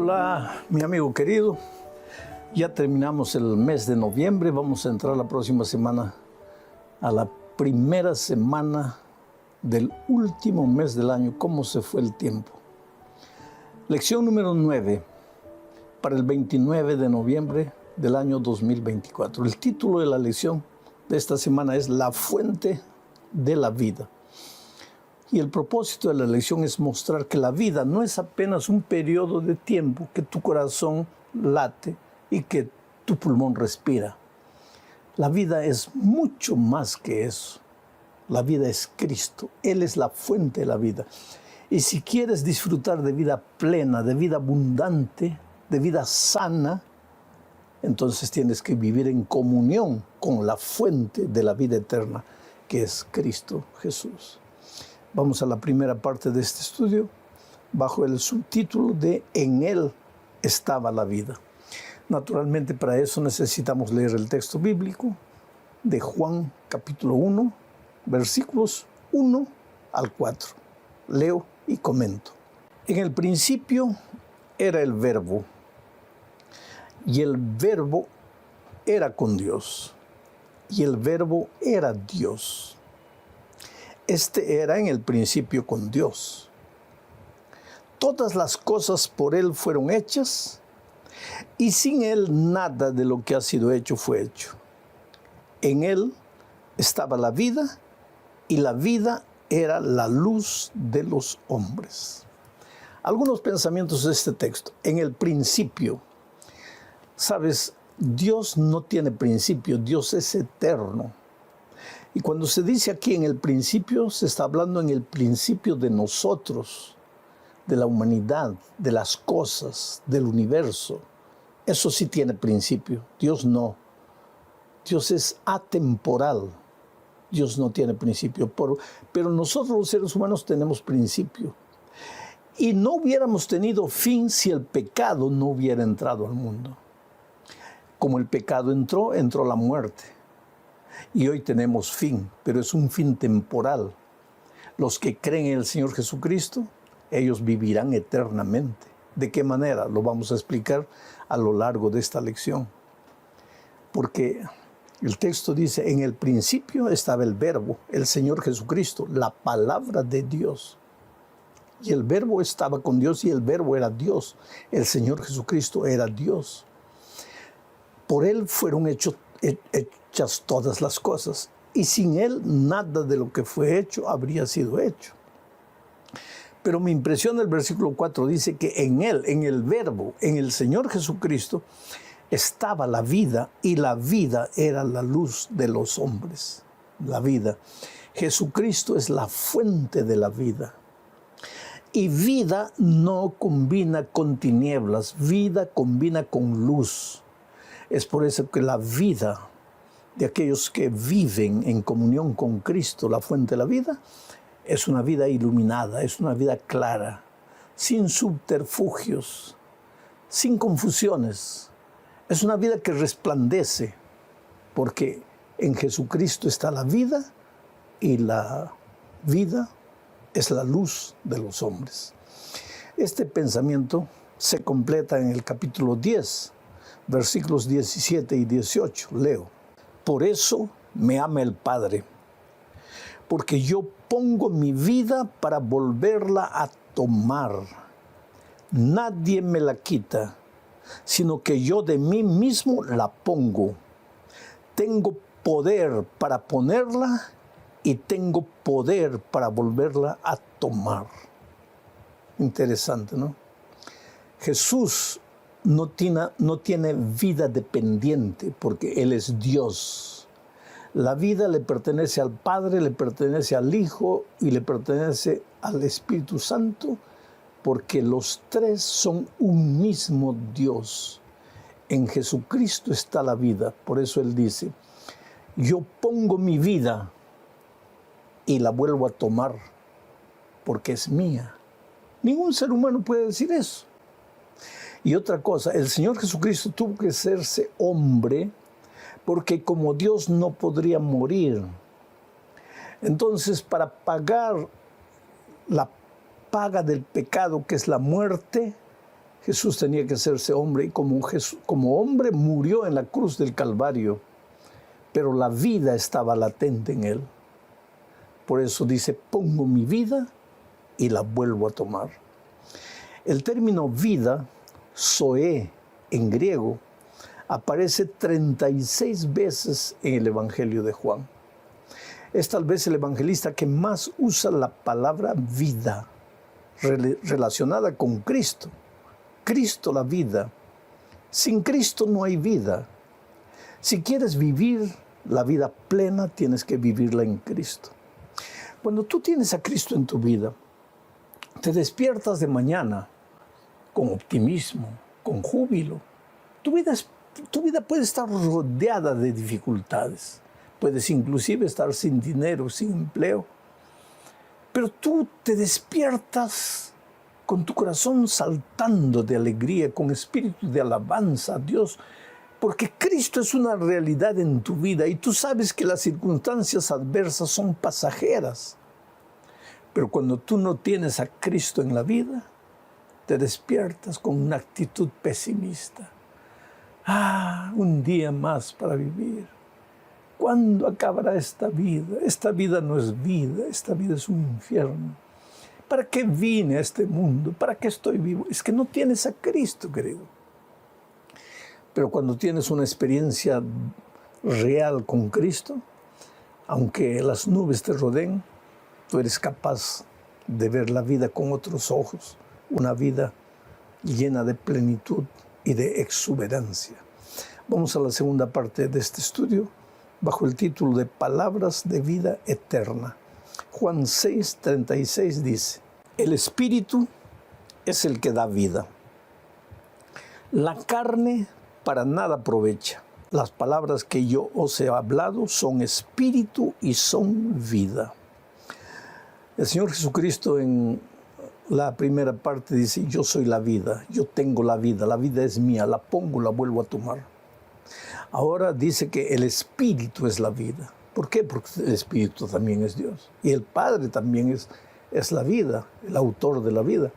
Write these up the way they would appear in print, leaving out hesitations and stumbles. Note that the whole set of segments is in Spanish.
Hola, mi amigo querido. Ya terminamos el mes de noviembre. Vamos a entrar la próxima semana a la primera semana del último mes del año. ¿Cómo se fue el tiempo? Lección número 9 para el 29 de noviembre del año 2024. El título de la lección de esta semana es La fuente de la vida. Y el propósito de la lección es mostrar que la vida no es apenas un periodo de tiempo que tu corazón late y que tu pulmón respira. La vida es mucho más que eso. La vida es Cristo. Él es la fuente de la vida. Y si quieres disfrutar de vida plena, de vida abundante, de vida sana, entonces tienes que vivir en comunión con la fuente de la vida eterna, que es Cristo Jesús. Vamos a la primera parte de este estudio bajo el subtítulo de En Él estaba la vida. Naturalmente, para eso necesitamos leer el texto bíblico de Juan capítulo 1, versículos 1 al 4. Leo y comento. En el principio era el Verbo, y el Verbo era con Dios, y el Verbo era Dios. Este era en el principio con Dios. Todas las cosas por Él fueron hechas, y sin Él nada de lo que ha sido hecho fue hecho. En Él estaba la vida, y la vida era la luz de los hombres. Algunos pensamientos de este texto. En el principio, sabes, Dios no tiene principio, Dios es eterno. Y cuando se dice aquí en el principio, se está hablando en el principio de nosotros, de la humanidad, de las cosas, del universo. Eso sí tiene principio, Dios no. Dios es atemporal, Dios no tiene principio. Pero nosotros los seres humanos tenemos principio. Y no hubiéramos tenido fin si el pecado no hubiera entrado al mundo. Como el pecado entró, entró la muerte. Y hoy tenemos fin, pero es un fin temporal. Los que creen en el Señor Jesucristo, ellos vivirán eternamente. ¿De qué manera? Lo vamos a explicar a lo largo de esta lección. Porque el texto dice, en el principio estaba el Verbo, el Señor Jesucristo, la palabra de Dios. Y el Verbo estaba con Dios y el Verbo era Dios. El Señor Jesucristo era Dios. Por Él fueron hechas todas las cosas, y sin Él nada de lo que fue hecho habría sido hecho. Pero me impresiona el versículo 4, dice que en Él, en el Verbo, en el Señor Jesucristo, estaba la vida, y la vida era la luz de los hombres. La vida. Jesucristo es la fuente de la vida. Y vida no combina con tinieblas, vida combina con luz. Es por eso que la vida de aquellos que viven en comunión con Cristo, la fuente de la vida, es una vida iluminada, es una vida clara, sin subterfugios, sin confusiones. Es una vida que resplandece, porque en Jesucristo está la vida, y la vida es la luz de los hombres. Este pensamiento se completa en el capítulo 10, versículos 17 y 18. Leo. Por eso me ama el Padre, porque yo pongo mi vida para volverla a tomar. Nadie me la quita, sino que yo de mí mismo la pongo. Tengo poder para ponerla y tengo poder para volverla a tomar. Interesante, ¿no? Jesús no tiene vida dependiente porque Él es Dios. La vida le pertenece al Padre, le pertenece al Hijo y le pertenece al Espíritu Santo, porque los tres son un mismo Dios. En Jesucristo está la vida. Por eso Él dice, yo pongo mi vida y la vuelvo a tomar porque es mía. Ningún ser humano puede decir eso. Y otra cosa, el Señor Jesucristo tuvo que hacerse hombre porque como Dios no podría morir. Entonces, para pagar la paga del pecado, que es la muerte, Jesús tenía que hacerse hombre y como hombre murió en la cruz del Calvario, pero la vida estaba latente en él. Por eso dice, pongo mi vida y la vuelvo a tomar. El término vida, zoe, en griego, aparece 36 veces en el Evangelio de Juan. Es tal vez el evangelista que más usa la palabra vida relacionada con Cristo. Cristo la vida. Sin Cristo no hay vida. Si quieres vivir la vida plena, tienes que vivirla en Cristo. Cuando tú tienes a Cristo en tu vida, te despiertas de mañana con optimismo, con júbilo. Tu vida puede estar rodeada de dificultades. Puedes inclusive estar sin dinero, sin empleo. Pero tú te despiertas con tu corazón saltando de alegría, con espíritu de alabanza a Dios, porque Cristo es una realidad en tu vida y tú sabes que las circunstancias adversas son pasajeras. Pero cuando tú no tienes a Cristo en la vida, te despiertas con una actitud pesimista. Un día más para vivir. ¿Cuándo acabará esta vida? Esta vida no es vida, esta vida es un infierno. ¿Para qué vine a este mundo? ¿Para qué estoy vivo? Es que no tienes a Cristo, querido. Pero cuando tienes una experiencia real con Cristo, aunque las nubes te rodeen, tú eres capaz de ver la vida con otros ojos, una vida llena de plenitud y de exuberancia. Vamos a la segunda parte de este estudio, bajo el título de Palabras de Vida Eterna. Juan 6:36 dice, el Espíritu es el que da vida. La carne para nada aprovecha. Las palabras que yo os he hablado son espíritu y son vida. El Señor Jesucristo en la primera parte dice, yo soy la vida, yo tengo la vida es mía, la pongo, la vuelvo a tomar. Ahora dice que el Espíritu es la vida. ¿Por qué? Porque el Espíritu también es Dios. Y el Padre también es la vida, el autor de la vida.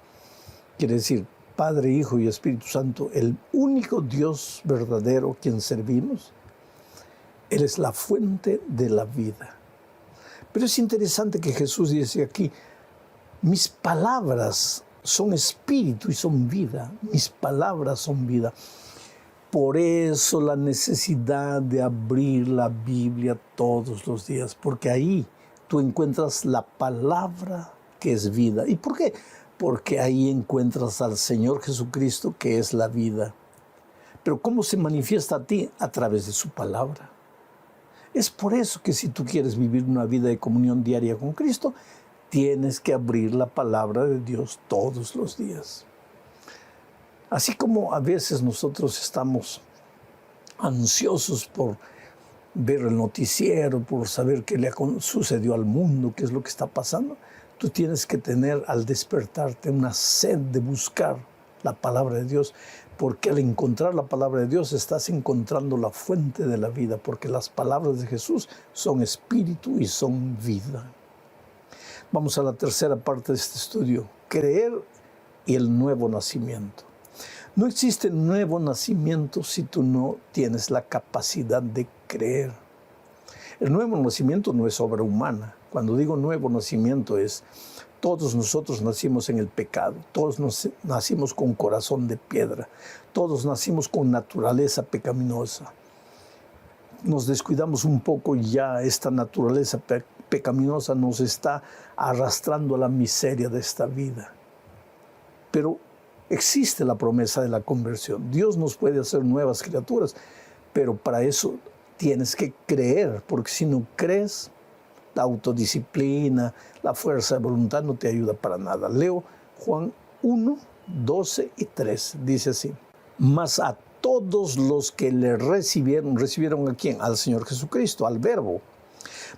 Quiere decir, Padre, Hijo y Espíritu Santo, el único Dios verdadero a quien servimos, Él es la fuente de la vida. Pero es interesante que Jesús dice aquí, mis palabras son espíritu y son vida. Mis palabras son vida. Por eso la necesidad de abrir la Biblia todos los días, porque ahí tú encuentras la palabra que es vida. ¿Y por qué? Porque ahí encuentras al Señor Jesucristo que es la vida. Pero ¿cómo se manifiesta a ti? A través de su palabra. Es por eso que si tú quieres vivir una vida de comunión diaria con Cristo, tienes que abrir la palabra de Dios todos los días. Así como a veces nosotros estamos ansiosos por ver el noticiero, por saber qué le sucedió al mundo, qué es lo que está pasando, tú tienes que tener al despertarte una sed de buscar la palabra de Dios, porque al encontrar la palabra de Dios estás encontrando la fuente de la vida, porque las palabras de Jesús son espíritu y son vida. Vamos a la tercera parte de este estudio, creer y el nuevo nacimiento. No existe nuevo nacimiento si tú no tienes la capacidad de creer. El nuevo nacimiento no es obra humana. Cuando digo nuevo nacimiento es, todos nosotros nacimos en el pecado, todos nacimos con corazón de piedra, todos nacimos con naturaleza pecaminosa. Nos descuidamos un poco y ya esta naturaleza pecaminosa nos está arrastrando a la miseria de esta vida. Pero existe la promesa de la conversión. Dios nos puede hacer nuevas criaturas, pero para eso tienes que creer, porque si no crees, la autodisciplina, la fuerza de voluntad no te ayuda para nada. Leo Juan 1, 12 y 3. Dice así, mas a todos los que le recibieron, ¿recibieron a quién? Al Señor Jesucristo, al Verbo.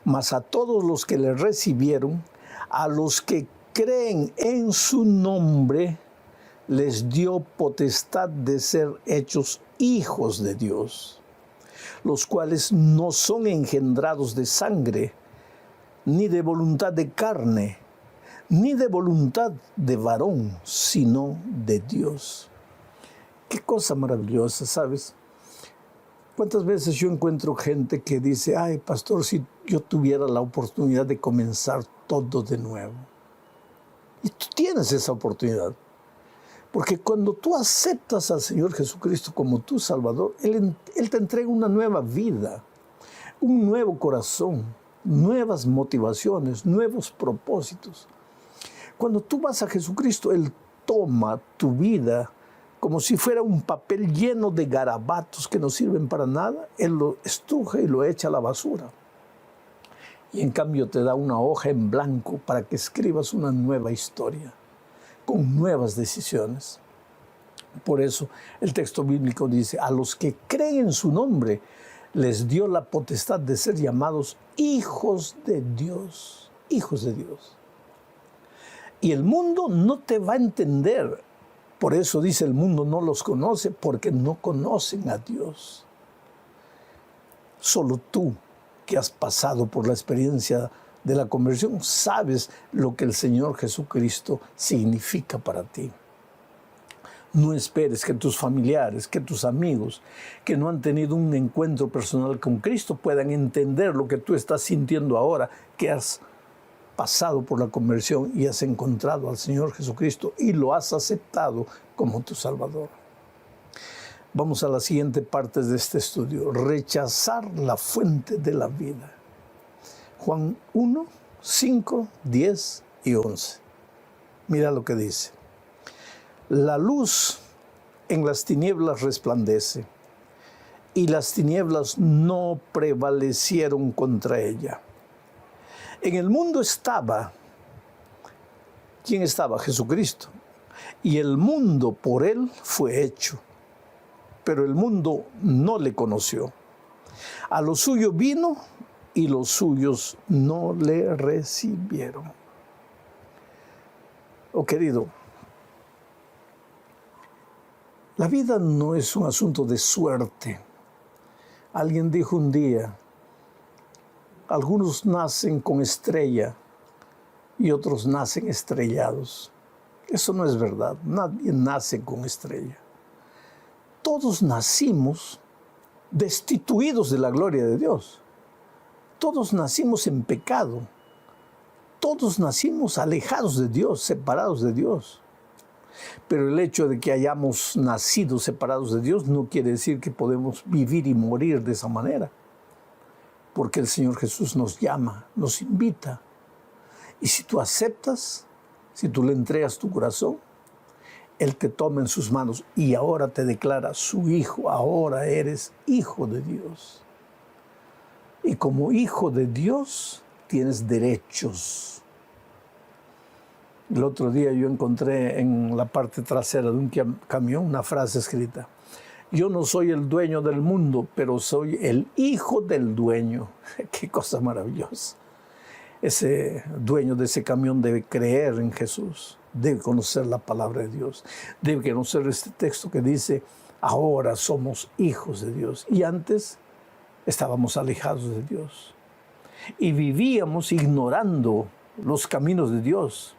Mas a todos los que le recibieron, a los que creen en su nombre, les dio potestad de ser hechos hijos de Dios, los cuales no son engendrados de sangre, ni de voluntad de carne, ni de voluntad de varón, sino de Dios. Qué cosa maravillosa, ¿sabes? ¿Cuántas veces yo encuentro gente que dice, ay, pastor, si yo tuviera la oportunidad de comenzar todo de nuevo? Y tú tienes esa oportunidad. Porque cuando tú aceptas al Señor Jesucristo como tu Salvador, Él te entrega una nueva vida, un nuevo corazón, nuevas motivaciones, nuevos propósitos. Cuando tú vas a Jesucristo, Él toma tu vida como si fuera un papel lleno de garabatos que no sirven para nada. Él lo estruja y lo echa a la basura. Y en cambio te da una hoja en blanco para que escribas una nueva historia, con nuevas decisiones. Por eso el texto bíblico dice, a los que creen en su nombre, les dio la potestad de ser llamados hijos de Dios. Hijos de Dios. Y el mundo no te va a entender. Por eso dice, el mundo no los conoce, porque no conocen a Dios. Solo tú, que has pasado por la experiencia de la conversión, sabes lo que el Señor Jesucristo significa para ti. No esperes que tus familiares, que tus amigos, que no han tenido un encuentro personal con Cristo, puedan entender lo que tú estás sintiendo ahora, que has pasado por la conversión y has encontrado al Señor Jesucristo y lo has aceptado como tu Salvador. Vamos a la siguiente parte de este estudio. Rechazar la fuente de la vida. Juan 1, 5, 10 y 11. Mira lo que dice. La luz en las tinieblas resplandece, y las tinieblas no prevalecieron contra ella. En el mundo estaba, ¿quién estaba? Jesucristo. Y el mundo por él fue hecho, pero el mundo no le conoció. A lo suyo vino y los suyos no le recibieron. Oh querido, la vida no es un asunto de suerte. Alguien dijo un día, algunos nacen con estrella y otros nacen estrellados. Eso no es verdad. Nadie nace con estrella. Todos nacimos destituidos de la gloria de Dios. Todos nacimos en pecado. Todos nacimos alejados de Dios, separados de Dios. Pero el hecho de que hayamos nacido separados de Dios no quiere decir que podemos vivir y morir de esa manera. Porque el Señor Jesús nos llama, nos invita. Y si tú aceptas, si tú le entregas tu corazón, Él te toma en sus manos y ahora te declara su hijo. Ahora eres hijo de Dios. Y como hijo de Dios tienes derechos. El otro día yo encontré en la parte trasera de un camión una frase escrita. Yo no soy el dueño del mundo, pero soy el hijo del dueño. Qué cosa maravillosa. Ese dueño de ese camión debe creer en Jesús, debe conocer la palabra de Dios, debe conocer este texto que dice, ahora somos hijos de Dios. Y antes estábamos alejados de Dios. Y vivíamos ignorando los caminos de Dios.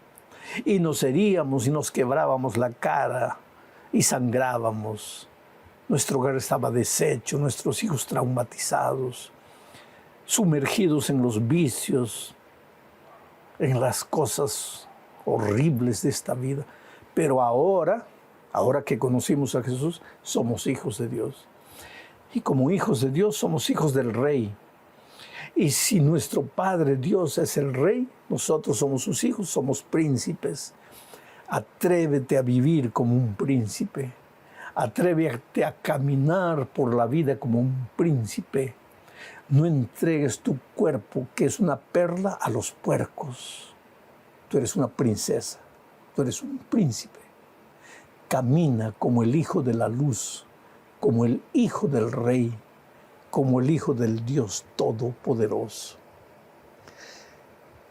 Y nos heríamos y nos quebrábamos la cara y sangrábamos. Nuestro hogar estaba deshecho, nuestros hijos traumatizados, sumergidos en los vicios, en las cosas horribles de esta vida. Pero ahora que conocimos a Jesús, somos hijos de Dios. Y como hijos de Dios, somos hijos del Rey. Y si nuestro Padre Dios es el Rey, nosotros somos sus hijos, somos príncipes. Atrévete a vivir como un príncipe. Atrévete a caminar por la vida como un príncipe. No entregues tu cuerpo, que es una perla, a los puercos. Tú eres una princesa, tú eres un príncipe. Camina como el hijo de la luz, como el hijo del Rey, como el hijo del Dios Todopoderoso.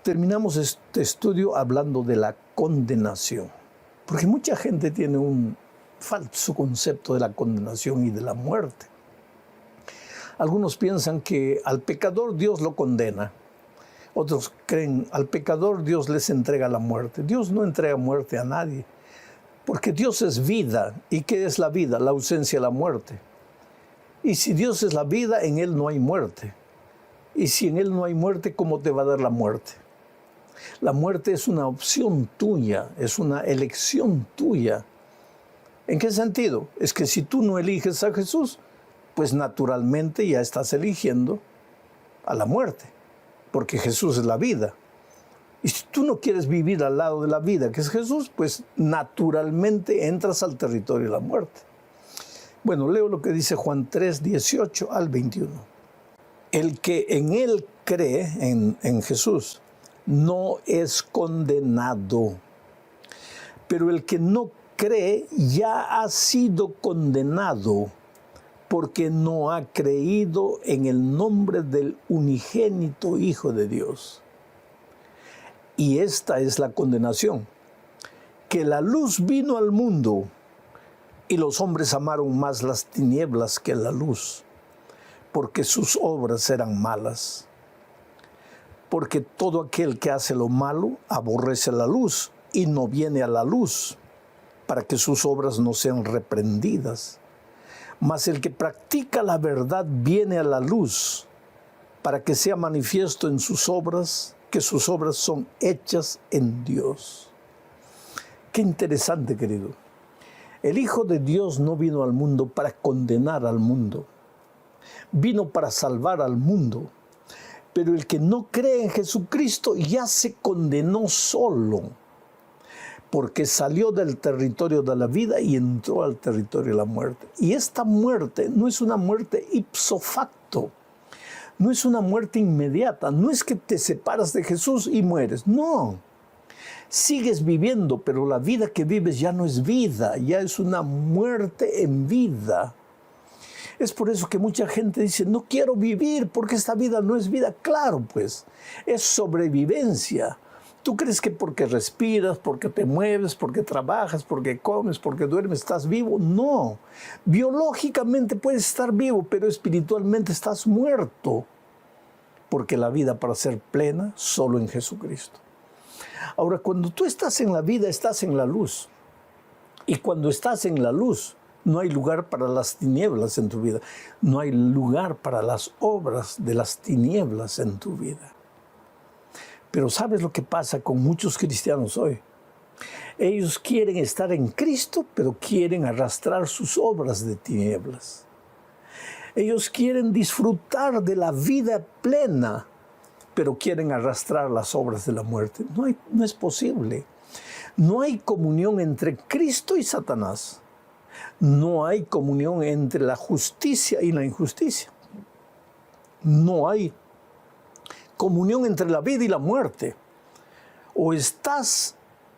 Terminamos este estudio hablando de la condenación, porque mucha gente tiene un falso concepto de la condenación y de la muerte. Algunos piensan que al pecador Dios lo condena. Otros creen al pecador Dios les entrega la muerte. Dios no entrega muerte a nadie. Porque Dios es vida. ¿Y qué es la vida? La ausencia de la muerte. Y si Dios es la vida, en Él no hay muerte. Y si en Él no hay muerte, ¿cómo te va a dar la muerte? La muerte es una opción tuya, es una elección tuya. ¿En qué sentido? Es que si tú no eliges a Jesús, pues naturalmente ya estás eligiendo a la muerte, porque Jesús es la vida. Y si tú no quieres vivir al lado de la vida, que es Jesús, pues naturalmente entras al territorio de la muerte. Bueno, leo lo que dice Juan 3, 18 al 21. El que en Él cree, en Jesús, no es condenado. Pero el que no cree ya ha sido condenado, porque no ha creído en el nombre del unigénito Hijo de Dios. Y esta es la condenación, que la luz vino al mundo, y los hombres amaron más las tinieblas que la luz, porque sus obras eran malas. Porque todo aquel que hace lo malo aborrece la luz y no viene a la luz, para que sus obras no sean reprendidas. Mas el que practica la verdad viene a la luz, para que sea manifiesto en sus obras, que sus obras son hechas en Dios. Qué interesante, querido. El Hijo de Dios no vino al mundo para condenar al mundo. Vino para salvar al mundo. Pero el que no cree en Jesucristo ya se condenó solo, porque salió del territorio de la vida y entró al territorio de la muerte. Y esta muerte no es una muerte ipso facto, no es una muerte inmediata, no es que te separas de Jesús y mueres, no. Sigues viviendo, pero la vida que vives ya no es vida, ya es una muerte en vida. Es por eso que mucha gente dice, no quiero vivir porque esta vida no es vida. Claro, pues, es sobrevivencia. ¿Tú crees que porque respiras, porque te mueves, porque trabajas, porque comes, porque duermes, estás vivo? No. Biológicamente puedes estar vivo, pero espiritualmente estás muerto. Porque la vida para ser plena, solo en Jesucristo. Ahora, cuando tú estás en la vida, estás en la luz. Y cuando estás en la luz, no hay lugar para las tinieblas en tu vida. No hay lugar para las obras de las tinieblas en tu vida. Pero ¿sabes lo que pasa con muchos cristianos hoy? Ellos quieren estar en Cristo, pero quieren arrastrar sus obras de tinieblas. Ellos quieren disfrutar de la vida plena, pero quieren arrastrar las obras de la muerte. No es posible. No hay comunión entre Cristo y Satanás. No hay comunión entre la justicia y la injusticia. No hay comunión entre la vida y la muerte. O estás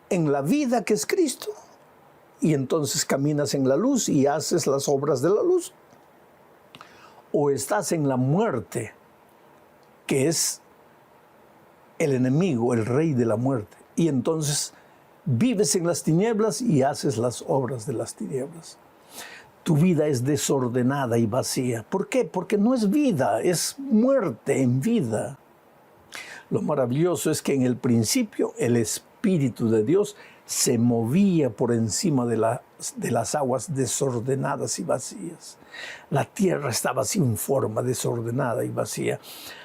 en la vida que es Cristo, y entonces caminas en la luz y haces las obras de la luz. O estás en la muerte, que es el enemigo, el rey de la muerte. Y entonces vives en las tinieblas y haces las obras de las tinieblas. Tu vida es desordenada y vacía. ¿Por qué? Porque no es vida, es muerte en vida. Lo maravilloso es que en el principio el Espíritu de Dios se movía por encima de las aguas desordenadas y vacías. La tierra estaba sin forma, desordenada y vacía.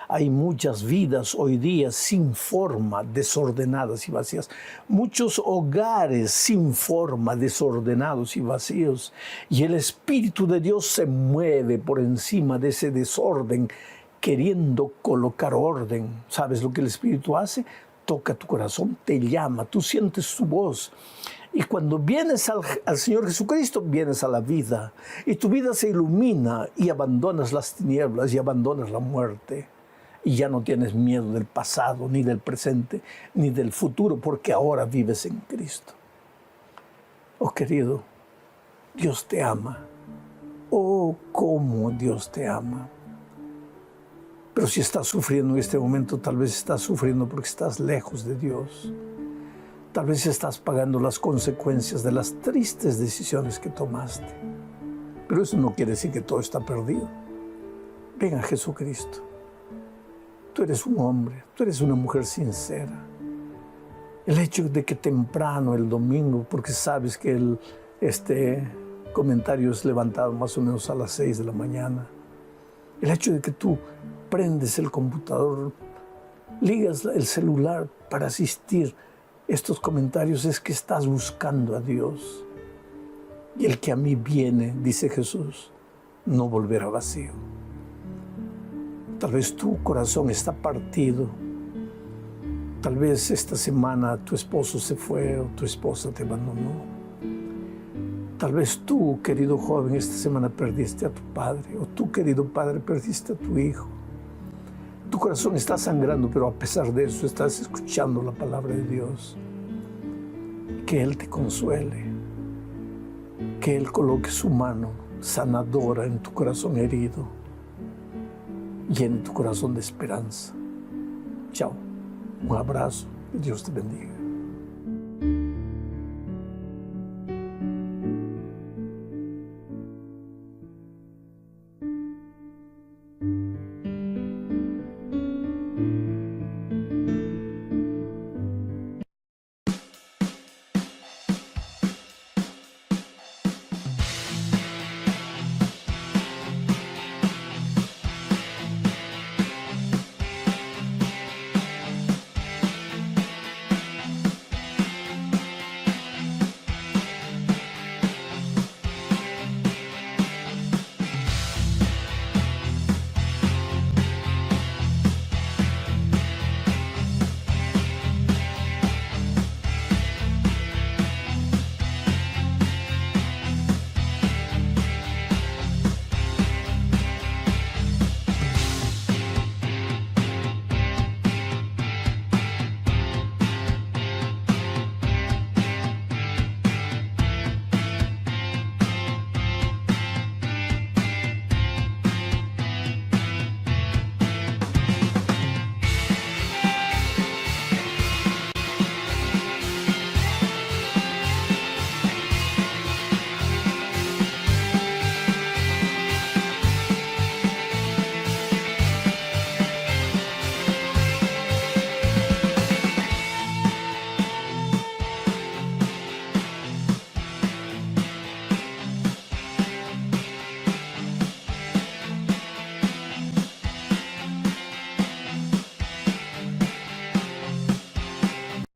Hay muchas vidas hoy día sin forma, desordenadas y vacías. Muchos hogares sin forma, desordenados y vacíos. Y el Espíritu de Dios se mueve por encima de ese desorden, queriendo colocar orden. ¿Sabes lo que el Espíritu hace? Toca tu corazón, te llama, tú sientes su voz. Y cuando vienes al Señor Jesucristo, vienes a la vida. Y tu vida se ilumina y abandonas las tinieblas y abandonas la muerte. Y ya no tienes miedo del pasado, ni del presente, ni del futuro, porque ahora vives en Cristo. Oh, querido, Dios te ama. Oh, cómo Dios te ama. Pero si estás sufriendo en este momento, tal vez estás sufriendo porque estás lejos de Dios. Tal vez estás pagando las consecuencias de las tristes decisiones que tomaste. Pero eso no quiere decir que todo está perdido. Ven a Jesucristo. Tú eres un hombre, tú eres una mujer sincera. El hecho de que temprano el domingo, porque sabes que este comentario es levantado más o menos a las 6 de la mañana. El hecho de que tú prendes el computador, ligas el celular para asistir a estos comentarios, es que estás buscando a Dios. Y el que a mí viene, dice Jesús, no volverá vacío. Tal vez tu corazón está partido. Tal vez esta semana tu esposo se fue o tu esposa te abandonó. Tal vez tú, querido joven, esta semana perdiste a tu padre, o tú, querido padre, perdiste a tu hijo. Tu corazón está sangrando, pero a pesar de eso estás escuchando la palabra de Dios. Que Él te consuele, que Él coloque su mano sanadora en tu corazón herido, llene tu corazón de esperanza. Chao, un abrazo, que Dios te bendiga.